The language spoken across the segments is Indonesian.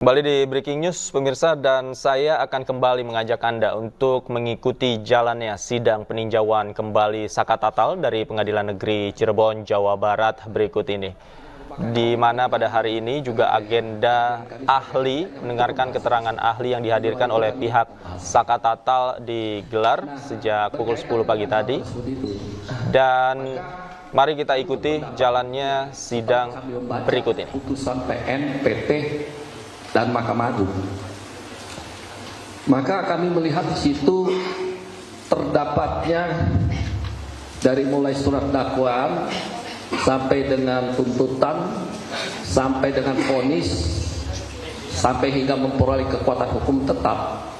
Kembali di Breaking News, pemirsa, dan saya akan kembali mengajak Anda untuk mengikuti jalannya sidang peninjauan kembali Saka Tatal dari Pengadilan Negeri Cirebon, Jawa Barat berikut ini. Di mana pada hari ini juga agenda ahli, mendengarkan keterangan ahli yang dihadirkan oleh pihak Saka Tatal digelar sejak pukul 10 pagi tadi. Dan mari kita ikuti jalannya sidang berikut ini. Putusan PN, PT, dan Mahkamah Agung. Maka kami melihat di situ terdapatnya dari mulai surat dakwaan sampai dengan tuntutan, sampai dengan vonis, sampai hingga memperoleh kekuatan hukum tetap.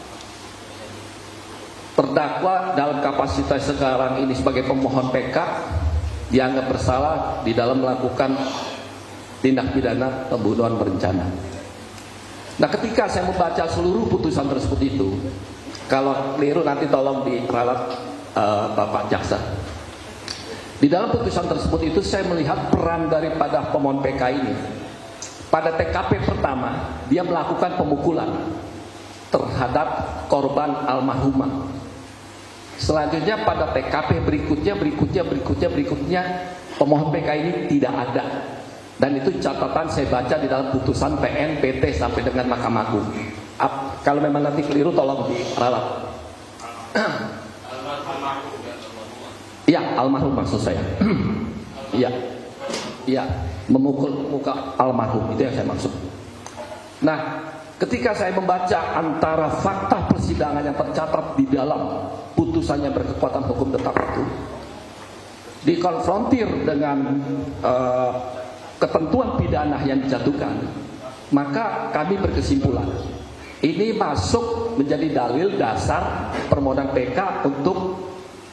Terdakwa dalam kapasitas sekarang ini sebagai pemohon PK dianggap bersalah di dalam melakukan tindak pidana pembunuhan berencana. Nah, ketika saya membaca seluruh putusan tersebut itu, kalau keliru nanti tolong diralat Bapak Jaksa. Di dalam putusan tersebut itu saya melihat peran daripada pemohon PK ini. Pada TKP pertama, dia melakukan pemukulan terhadap korban almarhumah. Selanjutnya pada TKP berikutnya, pemohon PK ini tidak ada. Dan itu catatan saya baca di dalam putusan PN, PT sampai dengan Mahkamah Agung. Kalau memang nanti keliru tolong diralat. Iya, almarhum maksud saya. Iya, memukul muka almarhum, itu yang saya maksud. Nah, ketika saya membaca antara fakta persidangan yang tercatat di dalam putusan yang berkekuatan hukum tetap itu, dikonfrontir dengan ketentuan pidana yang dijatuhkan, maka kami berkesimpulan ini masuk menjadi dalil dasar permohonan PK untuk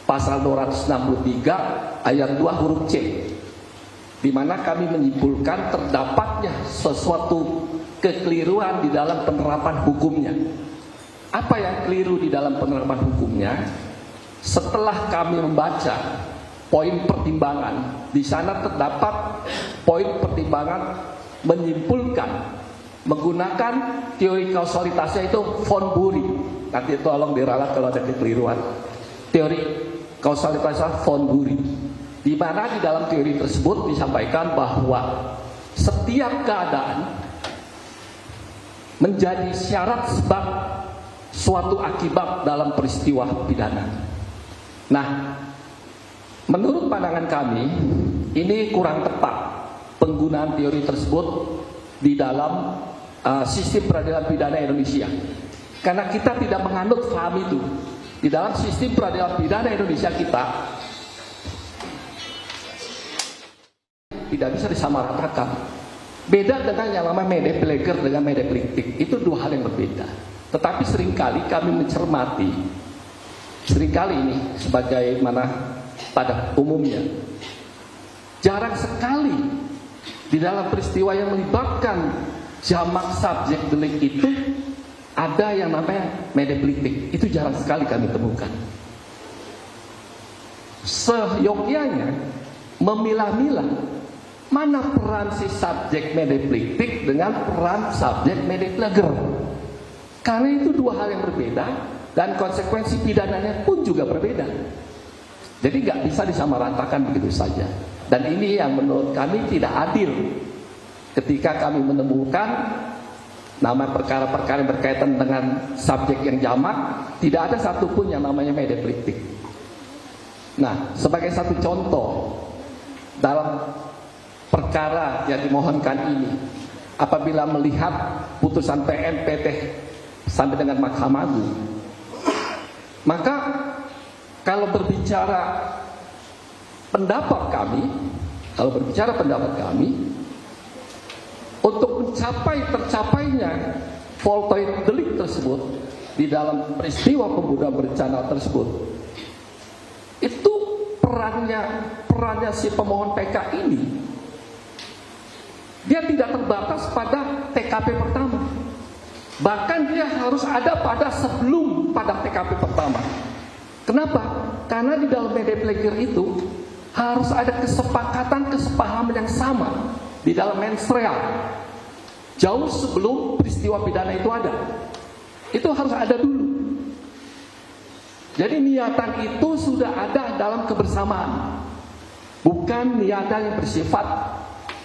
pasal 263 ayat 2 huruf C, di mana kami menyimpulkan terdapatnya sesuatu kekeliruan di dalam penerapan hukumnya. Apa yang keliru di dalam penerapan hukumnya? Setelah kami membaca poin pertimbangan, di sana terdapat poin pertimbangan menyimpulkan menggunakan teori kausalitasnya itu von Bury. Nanti tolong diralat kalau ada kekeliruan. Teori kausalitasnya von Bury, di mana di dalam teori tersebut disampaikan bahwa setiap keadaan menjadi syarat sebab suatu akibat dalam peristiwa pidana. Nah, menurut pandangan kami, ini kurang tepat penggunaan teori tersebut di dalam sistem peradilan pidana Indonesia. Karena kita tidak menganut paham itu. Di dalam sistem peradilan pidana Indonesia kita tidak bisa disamaratakan. Beda dengan yang namanya mede pleger dengan mede pliktik. Itu dua hal yang berbeda. Tetapi seringkali kami mencermati, seringkali ini sebagaimana pada umumnya, jarang sekali di dalam peristiwa yang melibatkan jamak subjek delik itu ada yang namanya medepliktik. Itu jarang sekali kami temukan. Seyogyanya memilah-milah mana peran si subjek medepliktik dengan peran subjek medepleger, karena itu dua hal yang berbeda dan konsekuensi pidananya pun juga berbeda. Jadi nggak bisa disamaratakan begitu saja. Dan ini yang menurut kami tidak adil ketika kami menemukan nama perkara-perkara yang berkaitan dengan subjek yang jamak, tidak ada satupun yang namanya medepliktik. Nah, sebagai satu contoh dalam perkara yang dimohonkan ini, apabila melihat putusan PN, PT sampai dengan Mahkamah Agung, maka kalau berbicara pendapat kami, untuk mencapai tercapainya voltoid delik tersebut di dalam peristiwa pembunuhan berencana tersebut, itu perannya si pemohon PK ini, dia tidak terbatas pada TKP pertama, bahkan dia harus ada pada TKP pertama. Kenapa? Karena di dalam mede pleger itu harus ada kesepahaman yang sama di dalam mens rea. jauh sebelum peristiwa pidana itu ada. Itu harus ada dulu. Jadi niatan itu sudah ada dalam kebersamaan, bukan niatan yang bersifat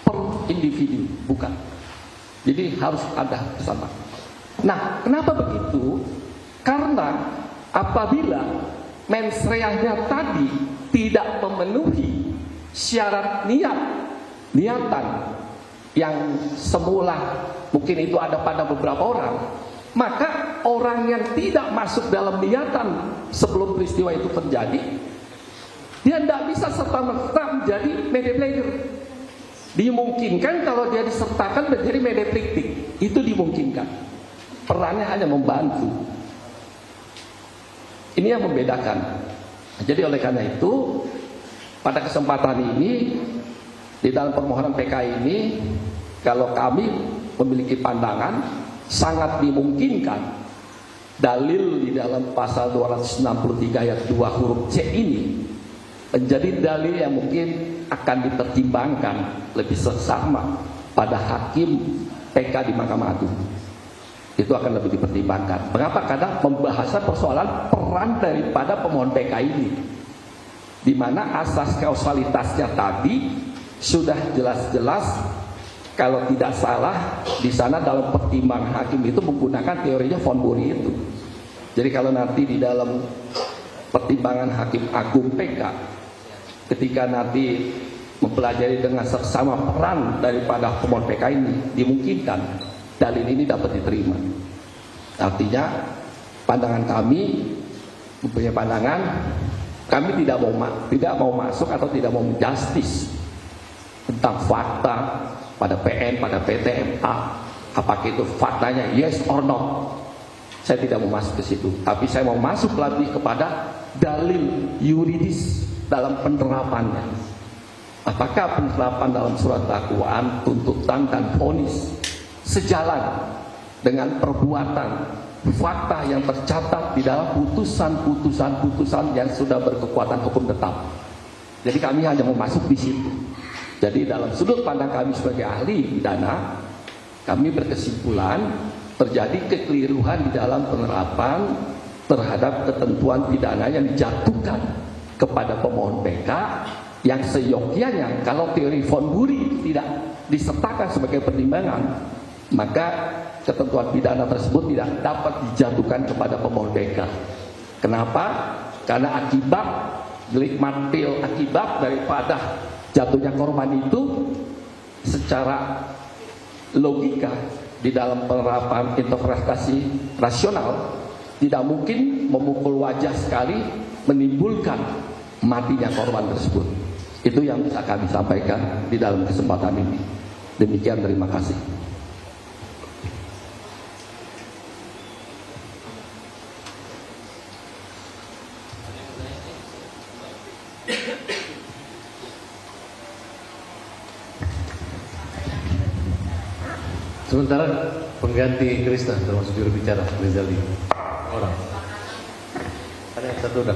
per individu, bukan. Jadi harus ada bersama. Nah, kenapa begitu? Karena apabila mens reanya tadi tidak memenuhi syarat niatan yang semula mungkin itu ada pada beberapa orang, maka orang yang tidak masuk dalam niatan sebelum peristiwa itu terjadi, dia tidak bisa serta-merta menjadi media player. Dimungkinkan kalau dia disertakan menjadi media pliktik, itu dimungkinkan. Perannya hanya membantu. Ini yang membedakan. Jadi oleh karena itu, pada kesempatan ini, di dalam permohonan PK ini, kalau kami memiliki pandangan, sangat dimungkinkan dalil di dalam pasal 263 ayat 2 huruf C ini menjadi dalil yang mungkin akan dipertimbangkan lebih seksama pada hakim PK di Mahkamah Agung. Itu akan lebih dipertimbangkan. Mengapa? Karena membahas persoalan peran daripada pemohon PK ini, di mana asas kausalitasnya tadi sudah jelas-jelas. Kalau tidak salah, di sana dalam pertimbangan hakim itu menggunakan teorinya von Bury itu. Jadi kalau nanti di dalam pertimbangan hakim agung PK, ketika nanti mempelajari dengan seksama peran daripada pemohon PK ini, dimungkinkan dalil ini dapat diterima. Artinya pandangan kami mempunyai pandangan, kami tidak mau masuk atau tidak mau menjustis tentang fakta pada PN, pada PTMA, apakah itu faktanya yes or no. Saya tidak mau masuk ke situ, tapi saya mau masuk lebih kepada dalil yuridis dalam penerapannya. Apakah penerapan dalam surat dakwaan, tuntutan dan vonis sejalan dengan perbuatan fakta yang tercatat di dalam putusan yang sudah berkekuatan hukum tetap. Jadi kami hanya mau masuk di situ. Jadi dalam sudut pandang kami sebagai ahli pidana, kami berkesimpulan terjadi kekeliruan di dalam penerapan terhadap ketentuan pidana yang dijatuhkan kepada pemohon PK, yang seyogyanya kalau teori von Bury tidak disertakan sebagai pertimbangan, maka ketentuan pidana tersebut tidak dapat dijatuhkan kepada pemohon PK. Kenapa? Karena akibat delik material, akibat daripada jatuhnya korban itu secara logika di dalam penerapan interpretasi rasional tidak mungkin memukul wajah sekali menimbulkan matinya korban tersebut. Itu yang bisa kami sampaikan di dalam kesempatan ini. Demikian, terima kasih. Sementara pengganti Krishna termasuk juru bicara Rizali orang. Ada yang satu dah.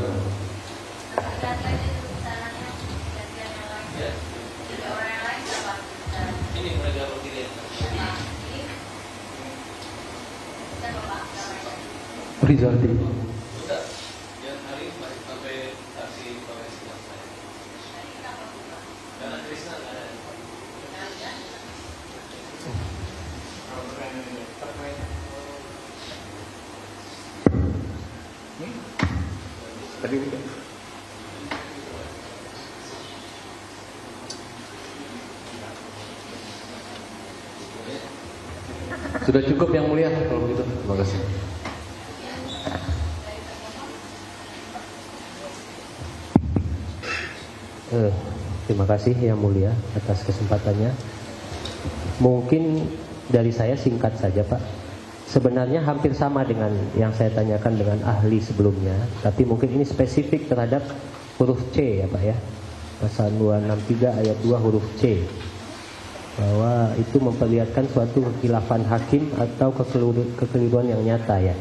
Rizaldi. Sudah cukup yang mulia kalau begitu. Terima kasih. Terima kasih yang mulia atas kesempatannya. Mungkin dari saya singkat saja Pak. Sebenarnya hampir sama dengan yang saya tanyakan dengan ahli sebelumnya, tapi mungkin ini spesifik terhadap huruf C ya Pak ya. Pasal 263 ayat 2 huruf C. Bahwa itu memperlihatkan suatu kekhilafan hakim atau kekeliruan yang nyata ya.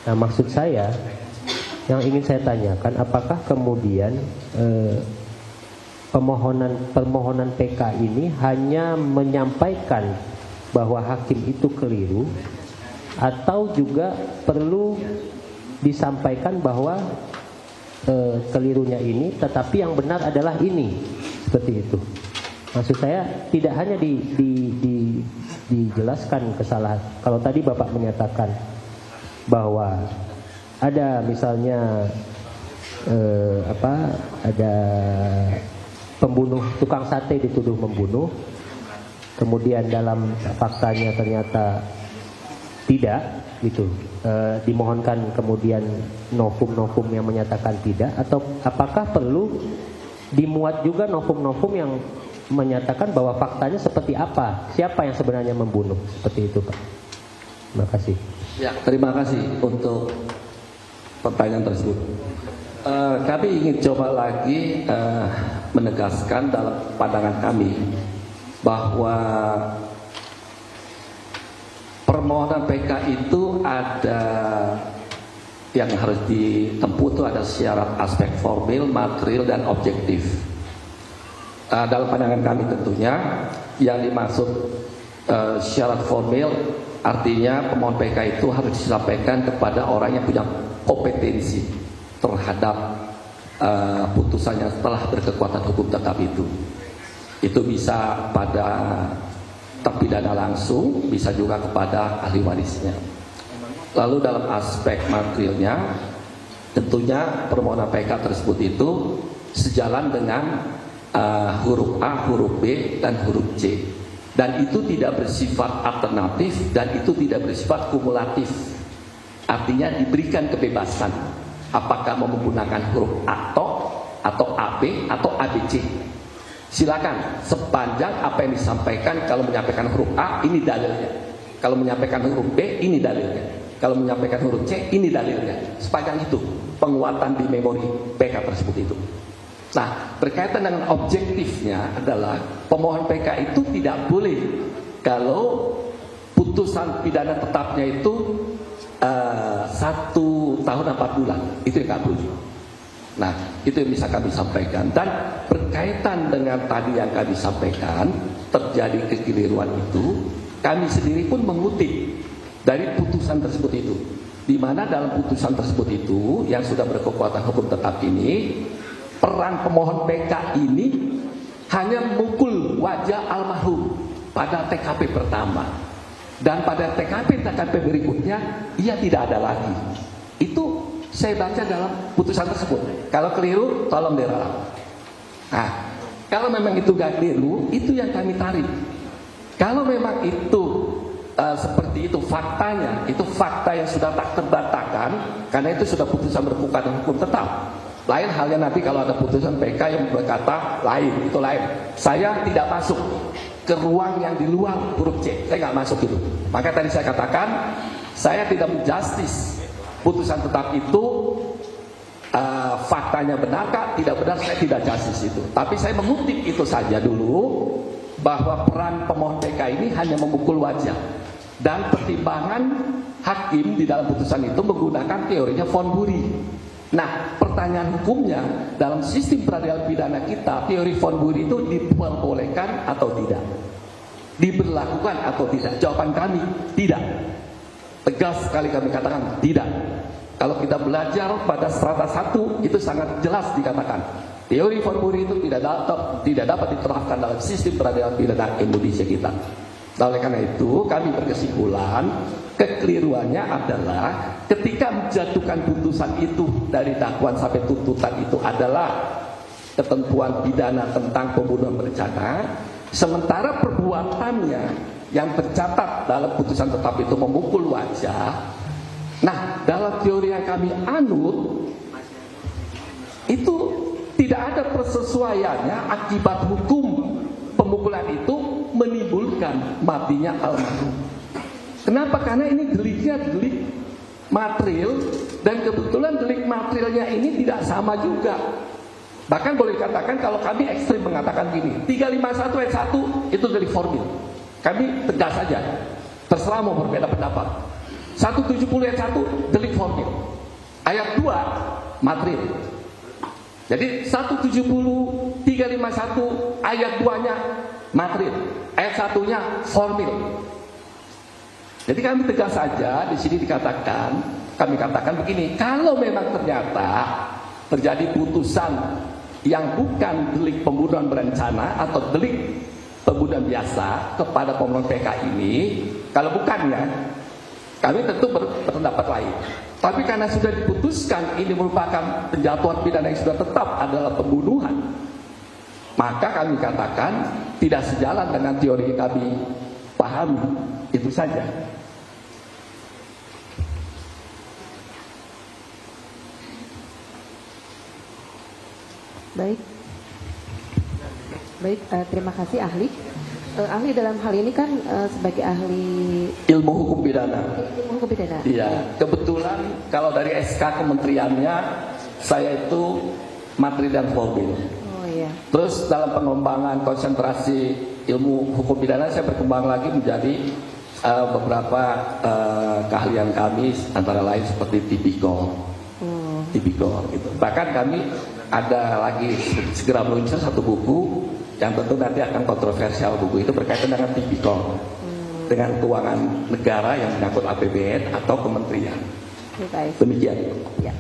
Nah maksud saya, yang ingin saya tanyakan, apakah kemudian permohonan PK ini hanya menyampaikan bahwa hakim itu keliru, atau juga perlu disampaikan bahwa kelirunya ini tetapi yang benar adalah ini, seperti itu. Maksud saya tidak hanya dijelaskan kesalahan. Kalau tadi Bapak menyatakan bahwa ada misalnya ada pembunuh, tukang sate dituduh membunuh, kemudian dalam faktanya ternyata tidak, gitu. Dimohonkan kemudian novum yang menyatakan tidak, atau apakah perlu dimuat juga novum yang menyatakan bahwa faktanya seperti apa, siapa yang sebenarnya membunuh, seperti itu, Pak. Terima kasih. Ya, terima kasih untuk pertanyaan tersebut. Kami ingin coba lagi menegaskan dalam pandangan kami bahwa permohonan PK itu ada yang harus ditempuh, itu ada syarat aspek formil, material, dan objektif. Dalam pandangan kami tentunya yang dimaksud syarat formil artinya pemohon PK itu harus disampaikan kepada orang yang punya kompetensi terhadap putusannya setelah berkekuatan hukum tetap itu. Itu bisa pada terpidana langsung, bisa juga kepada ahli warisnya. Lalu dalam aspek materialnya, tentunya permohonan PK tersebut itu sejalan dengan huruf A, huruf B, dan huruf C. Dan itu tidak bersifat alternatif, dan itu tidak bersifat kumulatif. Artinya diberikan kebebasan, apakah mau menggunakan huruf atau AB atau ABC. Silakan, sepanjang apa yang disampaikan. Kalau menyampaikan huruf A, ini dalilnya. Kalau menyampaikan huruf B, ini dalilnya. Kalau menyampaikan huruf C, ini dalilnya. Sepanjang itu penguatan di memori PK tersebut itu. Nah, berkaitan dengan objektifnya adalah pemohon PK itu tidak boleh kalau putusan pidana tetapnya itu 1 tahun 4 bulan, itu yang nggak boleh. Nah, itu yang bisa kami sampaikan. Dan berkaitan dengan tadi yang kami sampaikan, terjadi kekeliruan itu, kami sendiri pun mengutip dari putusan tersebut itu, di mana dalam putusan tersebut itu yang sudah berkekuatan hukum tetap ini, peran pemohon PK ini hanya memukul wajah almarhum pada TKP pertama, dan pada TKP berikutnya ia tidak ada lagi. Itu saya baca dalam putusan tersebut. Kalau keliru, tolong diralat. Nah, kalau memang itu gak keliru, itu yang kami tarik. Kalau memang itu seperti itu faktanya, itu fakta yang sudah tak terbantahkan, karena itu sudah putusan berkekuatan hukum tetap. Lain halnya nanti kalau ada putusan PK yang berkata lain, itu lain. Saya tidak masuk ke ruang yang di luar huruf C, saya nggak masuk itu. Maka tadi saya katakan, saya tidak menjustis putusan tetap itu faktanya benarkah, tidak benar, saya tidak justice itu. Tapi saya mengutip itu saja dulu, bahwa peran pemohon PK ini hanya memukul wajah, dan pertimbangan hakim di dalam putusan itu menggunakan teorinya von Bury. Nah, pertanyaan hukumnya dalam sistem peradilan pidana kita, teori von Bury itu diperbolehkan atau tidak, diberlakukan atau tidak? Jawaban kami tidak. Tegas sekali kami katakan tidak. Kalau kita belajar pada strata 1 itu sangat jelas dikatakan teori von Bury itu tidak dapat diterapkan dalam sistem peradilan pidana Indonesia kita. Nah, oleh karena itu kami berkesimpulan kekeliruannya adalah ketika menjatuhkan putusan itu dari dakwaan sampai tuntutan itu adalah ketentuan pidana tentang pembunuhan berencana, sementara perbuatannya yang tercatat dalam putusan tetap itu memukul wajah. Nah, dalam teori yang kami anut itu tidak ada persesuaiannya akibat hukum pemukulan itu menimbulkan matinya almarhum. Kenapa? Karena ini deliknya delik material, dan kebetulan delik materialnya ini tidak sama juga. Bahkan boleh dikatakan kalau kami ekstrim mengatakan gini, 351 ayat 1 itu delik formil. Kami tegas saja, terserah mau berbeda pendapat. 170 ayat 1 delik formil, ayat 2 material. Jadi 170 351 ayat 2-nya material, ayat 1-nya formil. Jadi kami tegas saja di sini kami katakan begini, kalau memang ternyata terjadi putusan yang bukan delik pembunuhan berencana atau delik pembunuhan biasa kepada pemohon PK ini, kalau bukannya, kami tentu berpendapat lain. Tapi karena sudah diputuskan ini merupakan penjatuhan pidana yang sudah tetap adalah pembunuhan, maka kami katakan tidak sejalan dengan teori yang kami pahami. Itu saja. Baik, terima kasih ahli. Ahli dalam hal ini kan sebagai ahli Ilmu hukum pidana. Iya, kebetulan kalau dari SK kementeriannya saya itu materi dan forbil. Oh iya. Terus dalam pengembangan konsentrasi ilmu hukum pidana saya berkembang lagi menjadi beberapa keahlian kami antara lain seperti tipikor gitu. Bahkan kami ada lagi segera meluncur satu buku yang tentu nanti akan kontroversial. Buku itu berkaitan dengan tipikor, dengan keuangan negara yang menyangkut APBN atau kementerian. Baik. Demikian. Ya.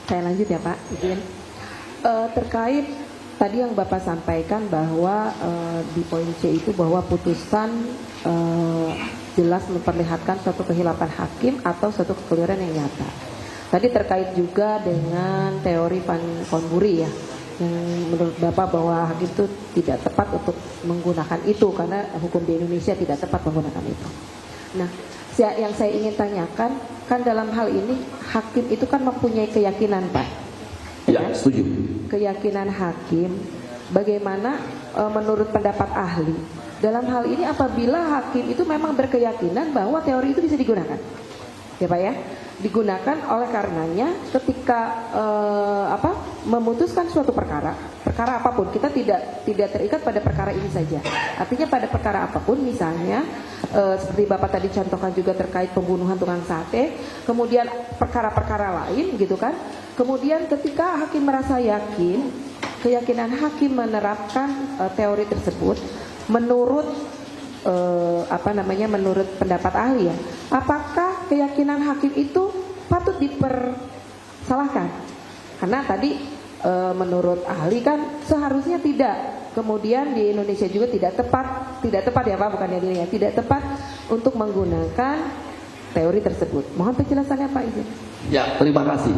Saya lanjut ya Pak, izin. Terkait tadi yang Bapak sampaikan bahwa di poin C itu bahwa putusan jelas memperlihatkan suatu kehilapan hakim atau suatu kekeliruan yang nyata. Tadi terkait juga dengan teori Van Conbury ya, yang menurut Bapak bahwa hakim itu tidak tepat untuk menggunakan itu karena hukum di Indonesia tidak tepat menggunakan itu. Nah, yang saya ingin tanyakan, kan dalam hal ini hakim itu kan mempunyai keyakinan Pak. Ya, setuju. Keyakinan hakim, bagaimana menurut pendapat ahli dalam hal ini apabila hakim itu memang berkeyakinan bahwa teori itu bisa digunakan, ya Pak ya, digunakan oleh karenanya ketika memutuskan suatu perkara apapun, kita tidak terikat pada perkara ini saja, artinya pada perkara apapun, misalnya seperti Bapak tadi contohkan juga terkait pembunuhan tukang sate, kemudian perkara-perkara lain gitu kan. Kemudian ketika hakim merasa yakin, keyakinan hakim menerapkan teori tersebut menurut menurut pendapat ahli ya, apakah keyakinan hakim itu patut dipersalahkan? Karena tadi menurut ahli kan seharusnya tidak. Kemudian di Indonesia juga tidak tepat ya Pak, bukan ya, tidak tepat untuk menggunakan teori tersebut. Mohon penjelasannya Pak izin. Ya, terima kasih.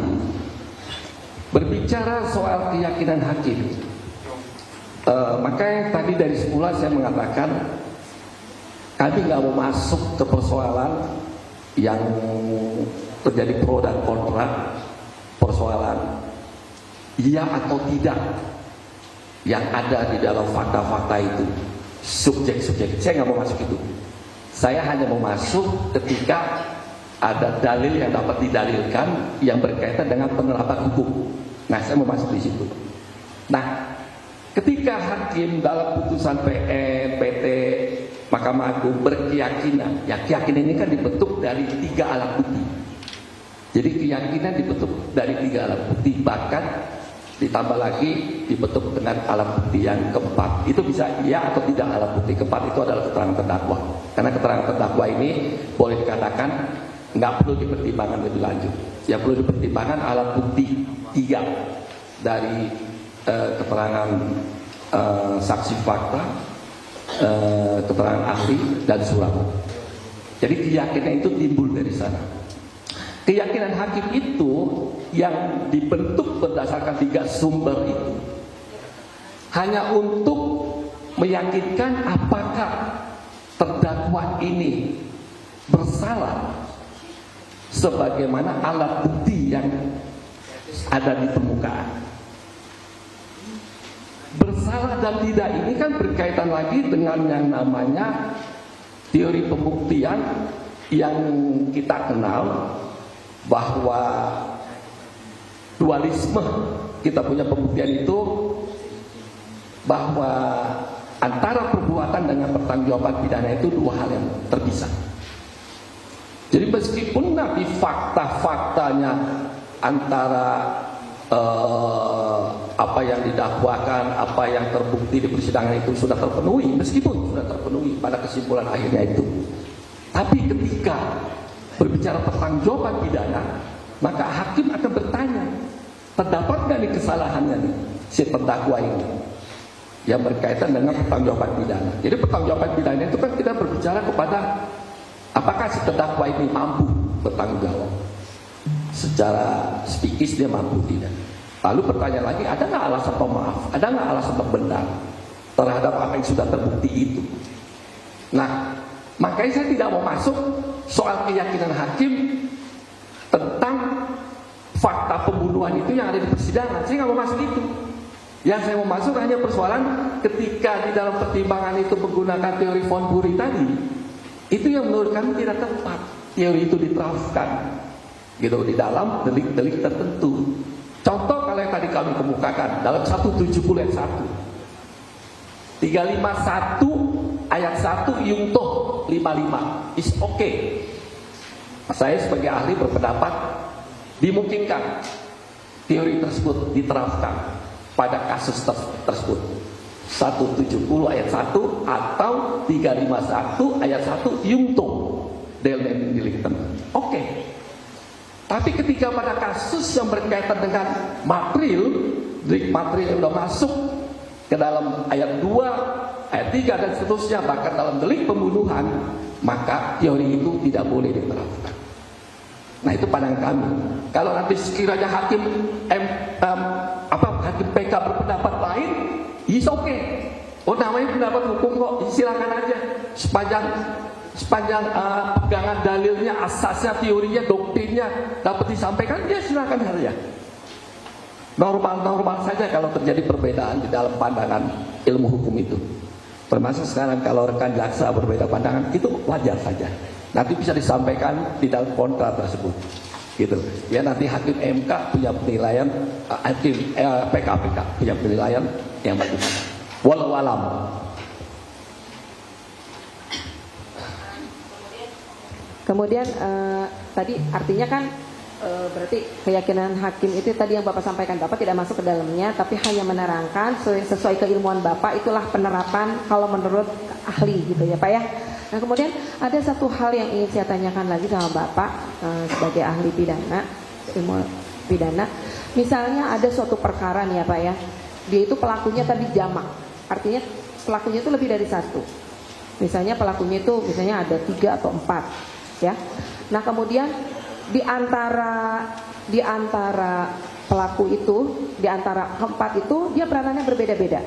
Berbicara soal keyakinan hakim, makanya tadi dari semula saya mengatakan kami nggak mau masuk ke persoalan yang terjadi pro dan kontra, persoalan iya atau tidak yang ada di dalam fakta-fakta itu, subjek-subjek. Saya nggak mau masuk itu. Saya hanya mau masuk ketika ada dalil yang dapat didalilkan yang berkaitan dengan penerapan hukum. Nah, saya mau masuk di situ. Nah, ketika hakim dalam putusan PN, PT, Mahkamah Agung berkeyakinan, ya keyakinan ini kan dibentuk dari 3 alat bukti. Jadi keyakinan dibentuk dari 3 alat bukti, bahkan ditambah lagi dibentuk dengan alat bukti yang keempat. Itu bisa iya atau tidak alat bukti keempat itu adalah keterangan terdakwa. Karena keterangan terdakwa ini boleh dikatakan nggak perlu dipertimbangkan lebih lanjut. Yang perlu dipertimbangkan alat bukti 3 dari keterangan saksi fakta, keterangan ahli dan surat. Jadi keyakinan itu timbul dari sana. Keyakinan hakim itu yang dibentuk berdasarkan 3 sumber itu hanya untuk meyakinkan apakah terdakwa ini bersalah sebagaimana alat bukti yang ada di permukaan. Bersalah dan tidak ini kan berkaitan lagi dengan yang namanya teori pembuktian yang kita kenal, bahwa dualisme. Kita punya pembuktian itu bahwa antara perbuatan dengan pertanggungjawaban pidana itu 2 hal yang terpisah. Jadi meskipun nanti fakta-faktanya antara apa yang didakwakan, apa yang terbukti di persidangan itu sudah terpenuhi, meskipun sudah terpenuhi pada kesimpulan akhirnya itu, Tapi ketika berbicara pertanggungjawaban pidana, maka hakim akan bertanya, terdapat nggak nih kesalahannya nih si terdakwa ini yang berkaitan dengan pertanggungjawaban pidana. Jadi pertanggungjawaban pidana itu kan kita berbicara kepada apakah si terdakwa ini mampu bertanggung jawab secara psikis, dia mampu tidak. Lalu pertanyaan lagi, ada nggak alasan pemaaf, ada nggak alasan pembenar terhadap apa yang sudah terbukti itu. Nah, makanya saya tidak mau masuk soal keyakinan hakim tentang fakta pembunuhan itu yang ada di persidangan. Saya nggak mau masuk itu. Yang saya mau masuk hanya persoalan ketika di dalam pertimbangan itu menggunakan teori von Bury tadi, itu yang menurut kami tidak tepat. Teori itu diterapkan gitu di dalam delik-delik tertentu. Contoh kalau yang tadi kami kemukakan dalam 170 ayat 1, 351 ayat 1 Yungto 55 is okay. Saya sebagai ahli berpendapat dimungkinkan teori tersebut diterapkan pada kasus tersebut. 170 ayat 1 atau 351 ayat 1 Yungto Delmen Delictem. Oke. Tapi ketika pada kasus yang berkaitan dengan material, delik material yang sudah masuk ke dalam ayat 2, ayat 3 dan seterusnya, bahkan dalam delik pembunuhan, maka teori itu tidak boleh diterapkan. Nah, itu pandangan kami. Kalau nanti sekiranya hakim hakim PK berpendapat lain, is okay. Oh, namanya pendapat hukum kok, silakan aja. Sepanjang pegangan dalilnya, asasnya, teorinya, doktrinnya dapat disampaikan, ya silakan saja. Normal saja kalau terjadi perbedaan di dalam pandangan ilmu hukum itu. Termasuk sekarang kalau rekan jaksa berbeda pandangan, itu wajar saja. Nanti bisa disampaikan di dalam kontra tersebut. Gitu. Ya, nanti hakim MK punya penilaian, hakim PK punya penilaian yang bagaimana. Walau alam. Kemudian tadi artinya kan berarti keyakinan hakim itu tadi yang Bapak sampaikan, Bapak tidak masuk ke dalamnya, tapi hanya menerangkan sesuai keilmuan Bapak, itulah penerapan kalau menurut ahli gitu ya Pak ya. Nah, kemudian ada satu hal yang ingin saya tanyakan lagi sama Bapak sebagai ahli pidana, ilmu pidana. Misalnya ada suatu perkara nih ya Pak ya, dia itu pelakunya tadi jamak, artinya pelakunya itu lebih dari satu. Misalnya pelakunya itu misalnya ada 3 atau 4 ya. Nah, kemudian di antara pelaku itu, di antara 4 itu dia peranannya berbeda-beda.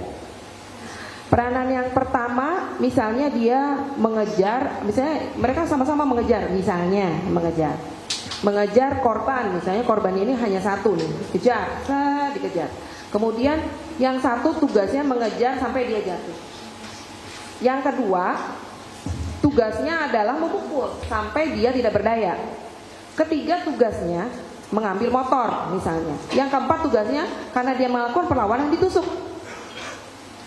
Peranan yang pertama misalnya dia mengejar, misalnya mereka sama-sama mengejar, misalnya mengejar korban, misalnya korban ini hanya satu nih, dikejar. Kemudian yang satu tugasnya mengejar sampai dia jatuh. Yang kedua tugasnya adalah memukul sampai dia tidak berdaya. Ketiga tugasnya mengambil motor misalnya. Yang keempat tugasnya karena dia melakukan perlawanan ditusuk.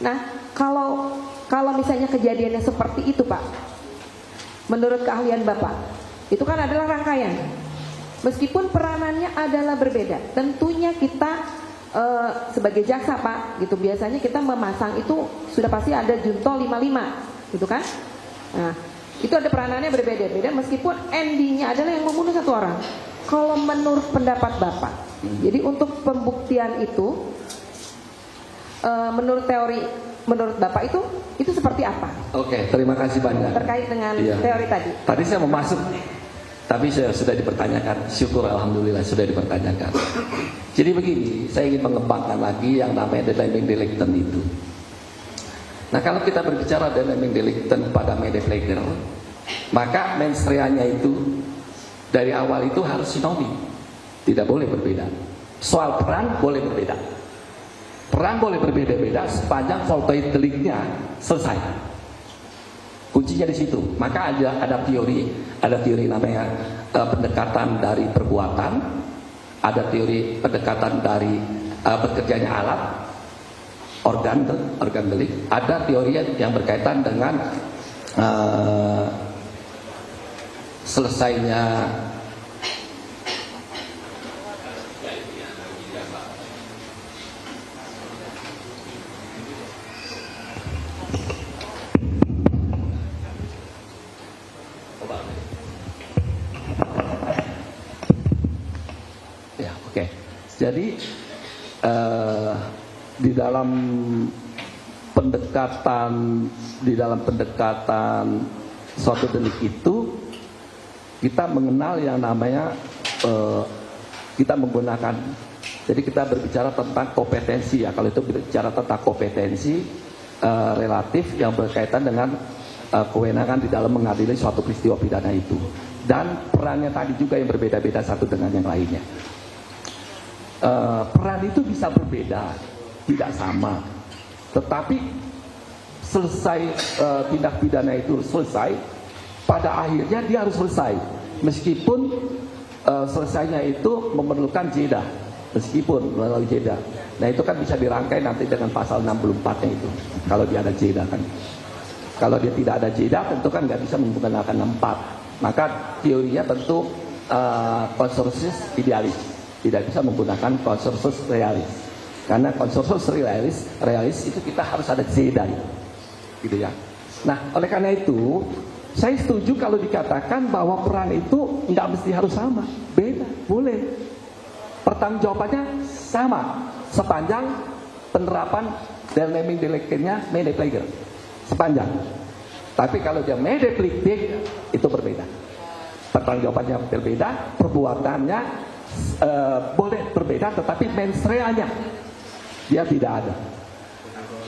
Nah, kalau misalnya kejadiannya seperti itu Pak, menurut keahlian Bapak, itu kan adalah rangkaian. Meskipun peranannya adalah berbeda, tentunya kita sebagai jaksa Pak, gitu biasanya kita memasang itu sudah pasti ada junto 55, gitu kan? Nah, itu ada peranannya berbeda-beda meskipun endingnya adalah yang membunuh satu orang. Kalau menurut pendapat Bapak, jadi untuk pembuktian itu, menurut Bapak itu seperti apa? Oke, terima kasih banyak. Terkait dengan teori tadi. Tadi saya mau masuk, tapi saya sudah dipertanyakan. Syukur alhamdulillah sudah dipertanyakan. Jadi begini, saya ingin mengembangkan lagi yang namanya dynamic delicten itu. Nah, kalau kita berbicara dynamic delicten pada medeflager, maka mens reanya itu dari awal itu harus sinonim, tidak boleh berbeda. Soal peran boleh berbeda. Peran boleh berbeda-beda sepanjang voltoid deliknya selesai. Kuncinya di situ. Maka ada teori namanya pendekatan dari perbuatan, ada teori pendekatan dari bekerjanya alat, organ delik, ada teori yang berkaitan dengan selesainya Oke. Jadi di dalam pendekatan suatu delik itu kita mengenal yang namanya kita menggunakan, jadi kita berbicara tentang kompetensi ya. Kalau itu berbicara tentang kompetensi relatif yang berkaitan dengan kewenangan di dalam mengadili suatu peristiwa pidana itu, dan perannya tadi juga yang berbeda-beda satu dengan yang lainnya. Peran itu bisa berbeda, tidak sama, tetapi selesai tindak pidana itu selesai, pada akhirnya dia harus selesai, meskipun selesainya itu memerlukan jeda, meskipun melalui jeda. Nah itu kan bisa dirangkai nanti dengan pasal 64-nya itu, kalau dia ada jeda kan. Kalau dia tidak ada jeda tentu kan nggak bisa menggunakan 64. Maka teorinya tentu konsensus idealis, tidak bisa menggunakan konsensus realis. Karena konsensus realis itu kita harus ada jeda gitu ya. Nah oleh karena itu saya setuju kalau dikatakan bahwa peran itu nggak mesti harus sama, beda, boleh. Pertanggungjawabannya sama sepanjang penerapan dan naming delictnya mede plager, sepanjang. Tapi kalau dia mede plictic itu berbeda. Pertanggungjawabannya berbeda, perbuatannya boleh berbeda, tetapi mens reanya dia tidak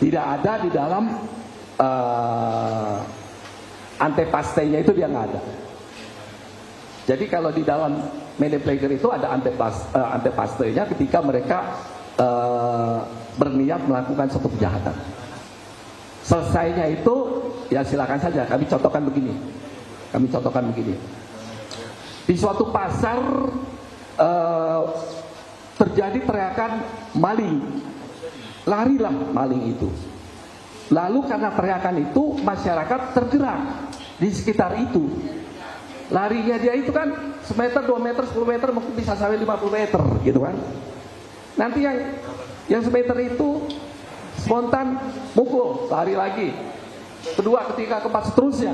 ada di dalam antepastenya itu dia nggak ada. Jadi kalau di dalam mede plager itu ada antepastenya ketika mereka berniat melakukan suatu kejahatan. Selesainya itu ya silakan saja. Kami contohkan begini. Di suatu pasar terjadi teriakan maling, larilah maling itu. Lalu karena teriakan itu masyarakat tergerak di sekitar itu. Larinya dia itu kan semeter, 2 meter, 10 meter, mungkin bisa sampai 50 meter gitu kan. Nanti yang semeter itu spontan mukul, lari lagi. Kedua, ketiga, keempat, seterusnya.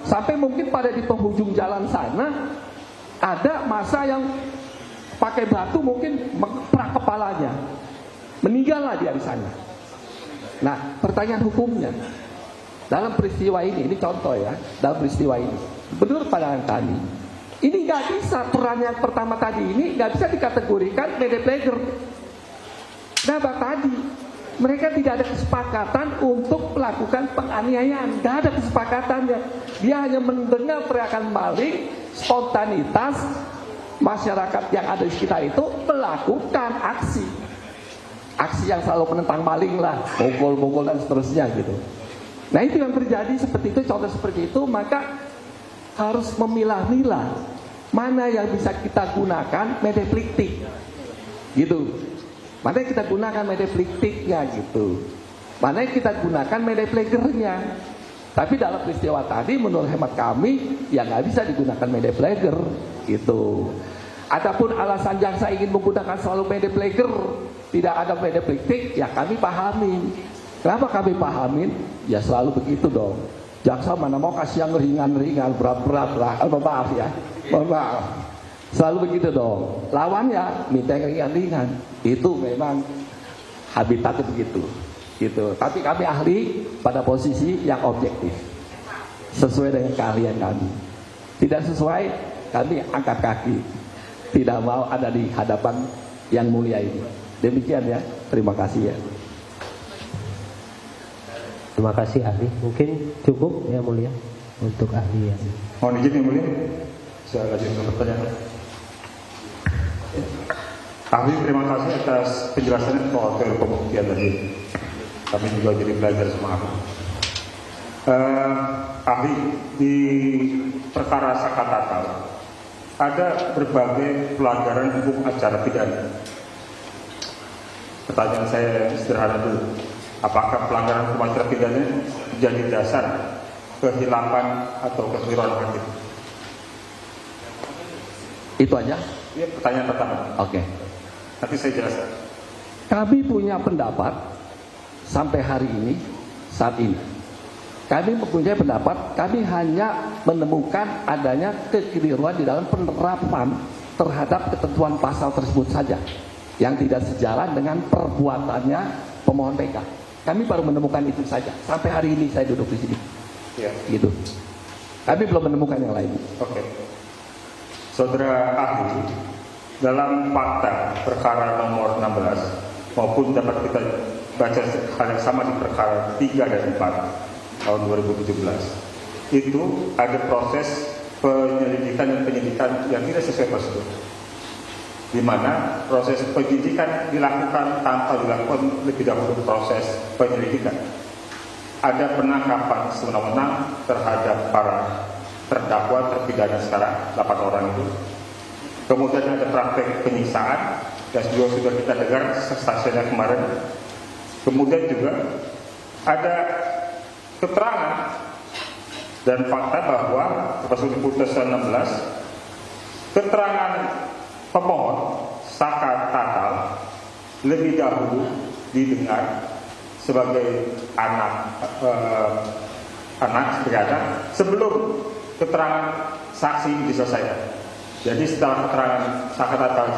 Sampai mungkin pada di penghujung jalan sana ada masa yang pakai batu mungkin mengeprak kepalanya. Meninggallah dia di sana. Nah, pertanyaan hukumnya dalam peristiwa ini contoh ya, dalam peristiwa ini, menurut pandangan kami, ini nggak bisa, peran yang pertama tadi ini nggak bisa dikategorikan mede plager. Kenapa tadi? Mereka tidak ada kesepakatan untuk melakukan penganiayaan, nggak ada kesepakatannya. Dia hanya mendengar teriakan maling, spontanitas masyarakat yang ada di sekitar itu melakukan aksi yang selalu menentang maling lah, mukul dan seterusnya gitu. Nah itu yang terjadi seperti itu, contoh seperti itu, maka harus memilah-milah mana yang bisa kita gunakan mede plictic gitu, mana yang kita gunakan mede plicticnya gitu, mana yang kita gunakan mede plagernya. Tapi dalam peristiwa tadi menurut hemat kami ya nggak bisa digunakan mede plager gitu. Adapun alasan jaksa ingin menggunakan selalu mede plager, tidak ada mede plictic, ya kami pahamin. Kenapa kami pahamin? Ya selalu begitu dong. Jaksa mana mau kasih yang ringan-ringan, berat-berat lah. Maaf ya, maaf. Selalu begitu dong. Lawannya minta yang ringan-ringan. Itu memang habitatnya begitu. Gitu. Tapi kami ahli pada posisi yang objektif, sesuai dengan keahlian kami. Tidak sesuai, kami angkat kaki. Tidak mau ada di hadapan yang mulia ini. Demikian ya. Terima kasih ya. Terima kasih ahli. Mungkin cukup ya mulia untuk ahli ya. Mohon izin yang mulia, saya lanjutkan pertanyaan. Ahli, terima kasih atas penjelasannya soal teori pembuktian tadi. Kami juga jadi belajar sama ahli. Ahli, di perkara Sakatatal ada berbagai pelanggaran hukum acara pidana. Pertanyaan saya sederhana dulu. Apakah pelanggaran hukum acara pidana menjadi dasar kehilapan atau kekeliruan hakim? Itu aja? Iya, pertanyaan pertama. Oke. Nanti saya jelaskan. Kami punya pendapat sampai hari ini, saat ini. Kami mempunyai pendapat, kami hanya menemukan adanya kekeliruan di dalam penerapan terhadap ketentuan pasal tersebut saja yang tidak sejalan dengan perbuatannya pemohon PK. Kami baru menemukan itu saja. Sampai hari ini saya duduk di sini. Ya. Gitu. Kami belum menemukan yang lain. Oke. Saudara ahli, dalam fakta perkara nomor 16 maupun dapat kita baca hal yang sama di perkara 3 dan 4 tahun 2017, itu ada proses penyelidikan dan penyidikan yang tidak sesuai prosedur, di mana proses penyidikan dilakukan tanpa dilakukan lebih dahulu proses penyelidikan. Ada penangkapan sewenang-wenang terhadap para terdakwa terpidana sekarang 8 orang itu. Kemudian ada praktek penyiksaan yang juga sudah kita dengar stasiunnya kemarin. Kemudian juga ada keterangan dan fakta bahwa termasuk di putusan 16, keterangan pemohon Saka Tatal lebih dahulu didengar sebagai anak sebelum keterangan saksi diselesaikan. Jadi setelah keterangan Saka Tatal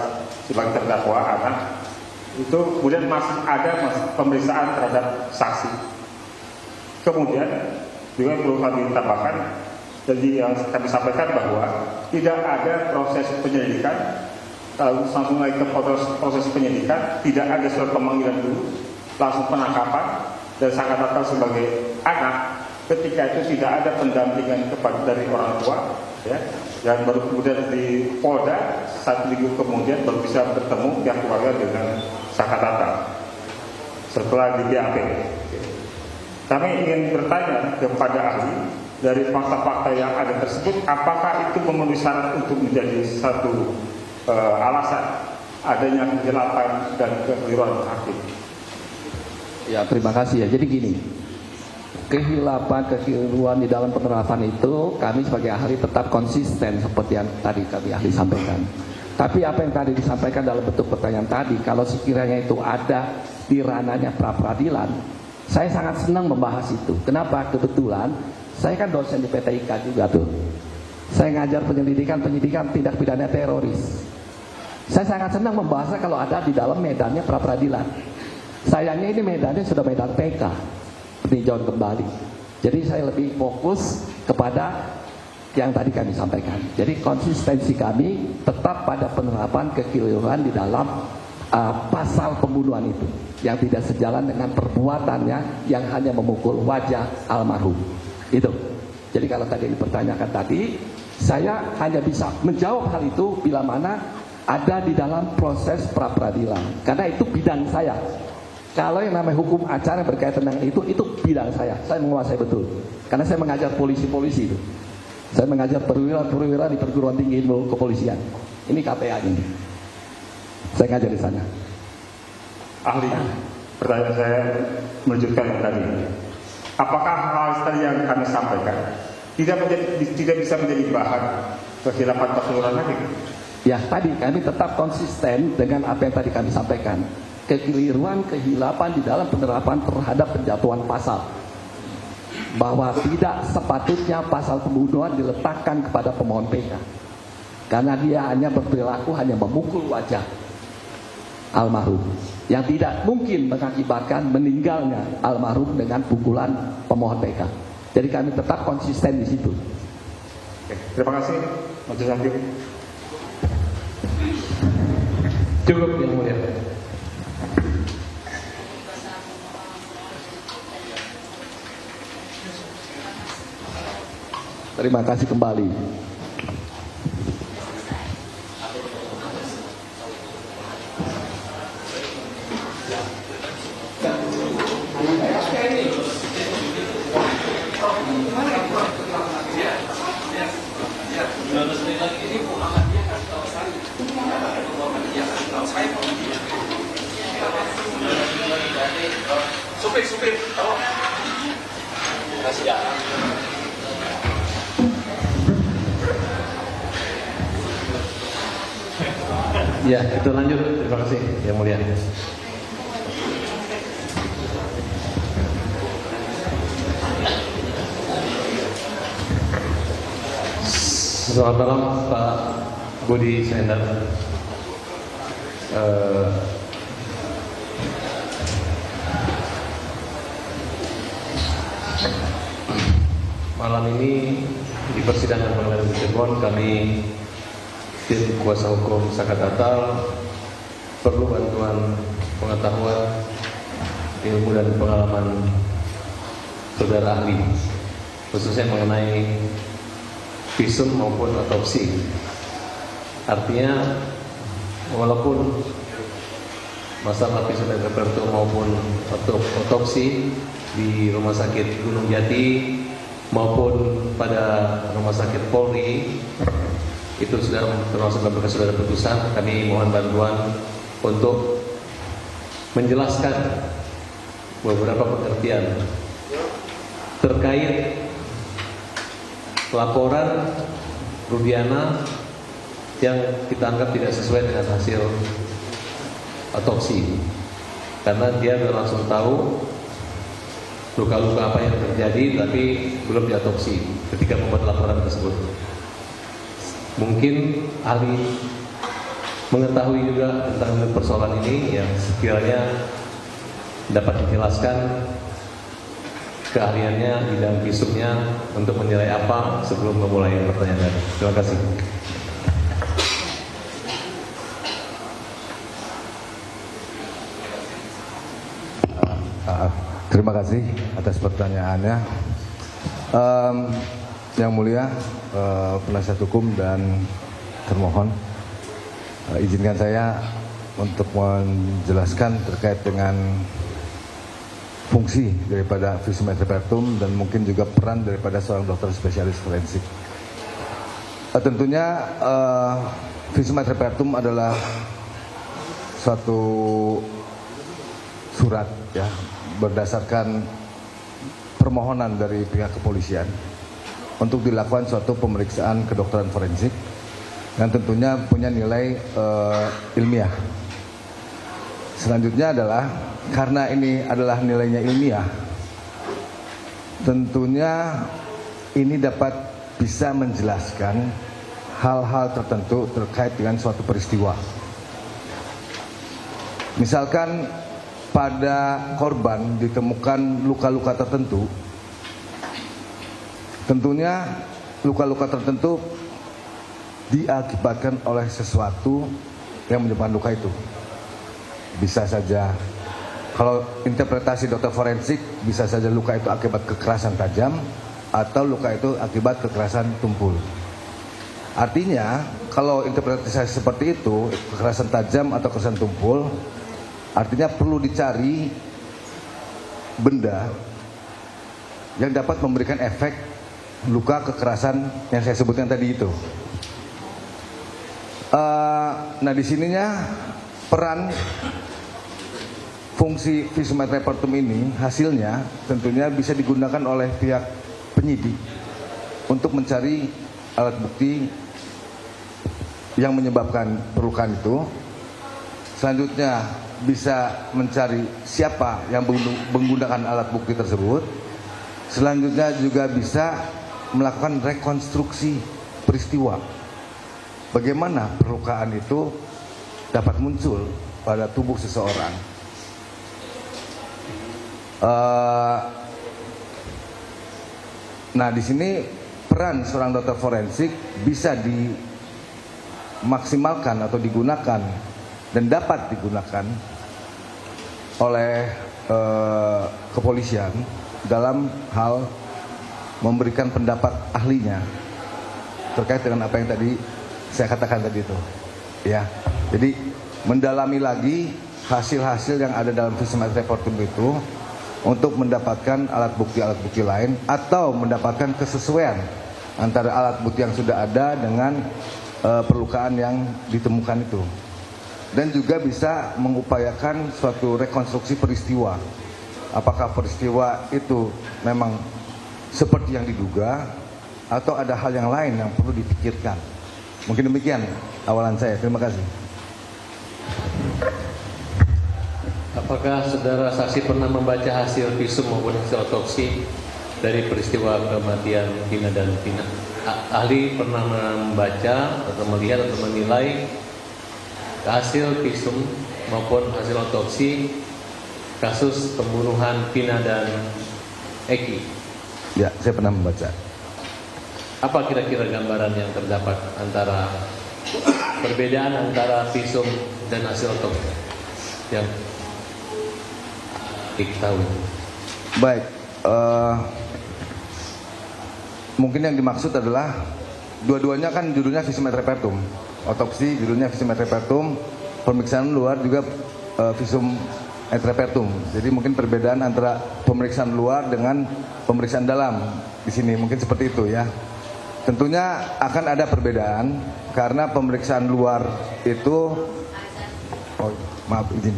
sebagai terdakwa anak itu kemudian masih ada pemeriksaan terhadap saksi. Kemudian juga perlu kami tambahkan, jadi yang kami sampaikan bahwa tidak ada proses penyelidikan, langsung naik ke proses penyidikan, tidak ada surat pemanggilan dulu, langsung penangkapan, dan Saka Tatal sebagai anak ketika itu tidak ada pendampingan dari orang tua, ya, dan baru kemudian di Polda 1 minggu kemudian baru bisa bertemu pihak keluarga dengan Saka Tatal setelah di BAP. Kami ingin bertanya kepada ahli, dari fakta-fakta yang ada tersebut, apakah itu memenuhi syarat untuk menjadi satu alasan adanya kehilafan dan kekeliruan hakim? Ya, terima kasih ya. Jadi gini, kekeliruan di dalam penerapan itu kami sebagai ahli tetap konsisten seperti yang tadi kami ahli sampaikan. Tapi apa yang tadi disampaikan dalam bentuk pertanyaan tadi, kalau sekiranya itu ada di ranahnya pra-peradilan, saya sangat senang membahas itu. Kenapa? Kebetulan saya kan dosen di PTIK juga tuh. Saya ngajar penyidikan tindak pidana teroris. Saya sangat senang membahasnya kalau ada di dalam medannya pra-peradilan. Sayangnya ini medannya sudah medan PK, peninjauan kembali. Jadi saya lebih fokus kepada yang tadi kami sampaikan. Jadi konsistensi kami tetap pada penerapan kekeliruan di dalam pasal pembunuhan itu yang tidak sejalan dengan perbuatannya yang hanya memukul wajah almarhum. Itu. Jadi kalau tadi dipertanyakan tadi, saya hanya bisa menjawab hal itu bila mana ada di dalam proses pra-peradilan, karena itu bidang saya. Kalau yang namanya hukum acara berkaitan dengan itu bidang saya menguasai betul. Karena saya mengajar polisi-polisi itu. Saya mengajar perwira di perguruan tinggi ilmu kepolisian. Ini KPA ini. Saya ngajar di sana. Ahli, pertanyaan saya melanjutkan yang tadi. Apakah hal tadi yang kami sampaikan tidak bisa menjadi bahan kehilafan keseluruhan hakim? Ya, tadi kami tetap konsisten dengan apa yang tadi kami sampaikan. Kekeliruan, kehilafan di dalam penerapan terhadap penjatuhan pasal. Bahwa tidak sepatutnya pasal pembunuhan diletakkan kepada pemohon PK. Karena dia hanya berperilaku hanya memukul wajah almarhum, yang tidak mungkin mengakibatkan meninggalnya almarhum dengan pukulan pemohon PK. Jadi kami tetap konsisten di situ. Oke, terima kasih, Majelis Hakim. Cukup yang mulia. Terima kasih kembali. Supir, tolong. Kasih ya. Ya, itu lanjut. Terima kasih yang mulia. Selamat malam Pak Budi Sender. Malam ini di persidangan pengadilan negeri Cirebon, kami tim kuasa hukum Sakat Tatal perlu bantuan pengetahuan, ilmu dan pengalaman saudara ahli, khususnya mengenai visum maupun otopsi. Artinya, walaupun masalah visum et repertum maupun otopsi di Rumah Sakit Gunung Jati maupun pada Rumah Sakit Polri itu sudah termasuk dalam berkas sudah ada putusan. Kami mohon bantuan untuk menjelaskan beberapa pengertian terkait laporan Rudiana yang kita anggap tidak sesuai dengan hasil otopsi, karena dia sudah langsung tahu luka-luka apa yang terjadi, tapi belum diotopsi ketika membuat laporan tersebut. Mungkin ahli mengetahui juga tentang persoalan ini yang sekiranya dapat dijelaskan keahliannya di dalam visumnya untuk menilai apa sebelum memulai pertanyaan. Terima kasih. Terima kasih atas pertanyaannya. Yang mulia penasihat hukum dan termohon, izinkan saya untuk menjelaskan terkait dengan fungsi daripada visum et repertum dan mungkin juga peran daripada seorang dokter spesialis forensik. Tentunya visum et repertum adalah suatu surat ya, berdasarkan permohonan dari pihak kepolisian untuk dilakukan suatu pemeriksaan kedokteran forensik yang tentunya punya nilai ilmiah. Selanjutnya adalah karena ini adalah nilainya ilmiah, tentunya ini dapat bisa menjelaskan hal-hal tertentu terkait dengan suatu peristiwa. Misalkan pada korban ditemukan luka-luka tertentu, tentunya luka-luka tertentu diakibatkan oleh sesuatu yang menyebabkan luka itu. Bisa saja, kalau interpretasi dokter forensik, bisa saja luka itu akibat kekerasan tajam atau luka itu akibat kekerasan tumpul. Artinya, kalau interpretasi seperti itu, kekerasan tajam atau kekerasan tumpul, artinya perlu dicari benda yang dapat memberikan efek luka kekerasan yang saya sebutkan tadi itu. Nah, di sininya peran fungsi visum et repertum ini hasilnya tentunya bisa digunakan oleh pihak penyidik untuk mencari alat bukti yang menyebabkan perlukaan itu. Selanjutnya bisa mencari siapa yang menggunakan alat bukti tersebut. Selanjutnya juga bisa melakukan rekonstruksi peristiwa. Bagaimana perlukaan itu dapat muncul pada tubuh seseorang. Nah, di sini peran seorang dokter forensik bisa dimaksimalkan atau digunakan dan dapat digunakan oleh kepolisian dalam hal memberikan pendapat ahlinya terkait dengan apa yang tadi saya katakan tadi itu, ya. Jadi mendalami lagi hasil-hasil yang ada dalam visum et repertum itu untuk mendapatkan alat bukti lain atau mendapatkan kesesuaian antara alat bukti yang sudah ada dengan perlukaan yang ditemukan itu. Dan juga bisa mengupayakan suatu rekonstruksi peristiwa. Apakah peristiwa itu memang seperti yang diduga atau ada hal yang lain yang perlu dipikirkan. Mungkin demikian awalan saya. Terima kasih. Apakah saudara saksi pernah membaca hasil visum maupun hasil otopsi dari peristiwa kematian Vina dan Vina? ahli pernah membaca atau melihat atau menilai hasil visum maupun hasil otopsi kasus pembunuhan Vina dan Eki. Ya, saya pernah membaca. Apa kira-kira gambaran yang terdapat antara perbedaan antara visum dan hasil otopsi yang diketahui? Baik, mungkin yang dimaksud adalah dua-duanya kan judulnya visum et repertum. Otopsi judulnya visum et repertum, pemeriksaan luar juga visum et repertum. Jadi mungkin perbedaan antara pemeriksaan luar dengan pemeriksaan dalam di sini mungkin seperti itu ya. Tentunya akan ada perbedaan karena pemeriksaan luar itu, maaf izin.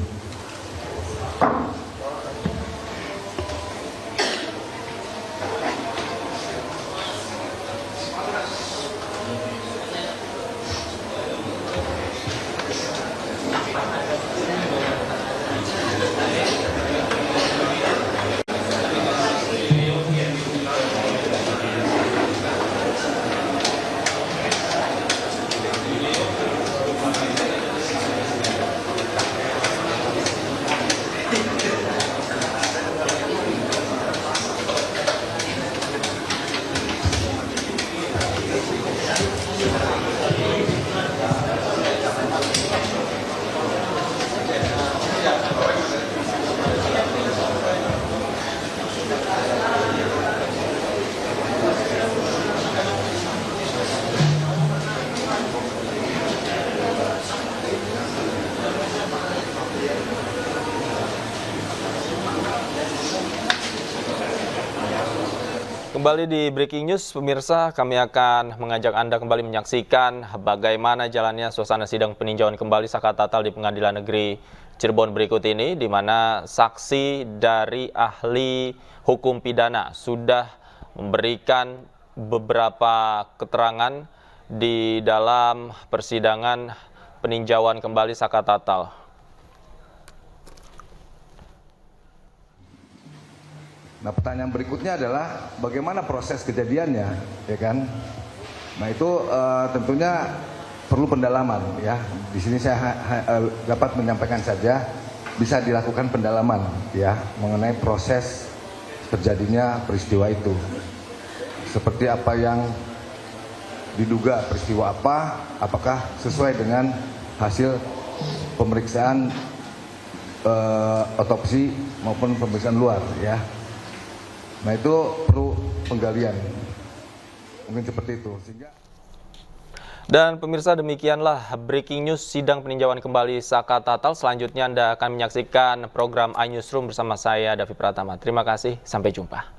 Kembali di Breaking News, pemirsa, kami akan mengajak Anda kembali menyaksikan bagaimana jalannya suasana sidang peninjauan kembali Saka Tatal di Pengadilan Negeri Cirebon berikut ini, di mana saksi dari ahli hukum pidana sudah memberikan beberapa keterangan di dalam persidangan peninjauan kembali Saka Tatal. Nah, pertanyaan berikutnya adalah bagaimana proses kejadiannya, ya kan? Nah, itu tentunya perlu pendalaman, ya. Di sini saya dapat menyampaikan saja bisa dilakukan pendalaman, ya, mengenai proses terjadinya peristiwa itu. Seperti apa yang diduga peristiwa apa, apakah sesuai dengan hasil pemeriksaan otopsi maupun pemeriksaan luar, ya. Nah, itu perlu penggalian, mungkin seperti itu. Dan pemirsa, demikianlah Breaking News sidang peninjauan kembali Saka Tatal. Selanjutnya Anda akan menyaksikan program iNewsroom bersama saya, Davi Pratama. Terima kasih, sampai jumpa.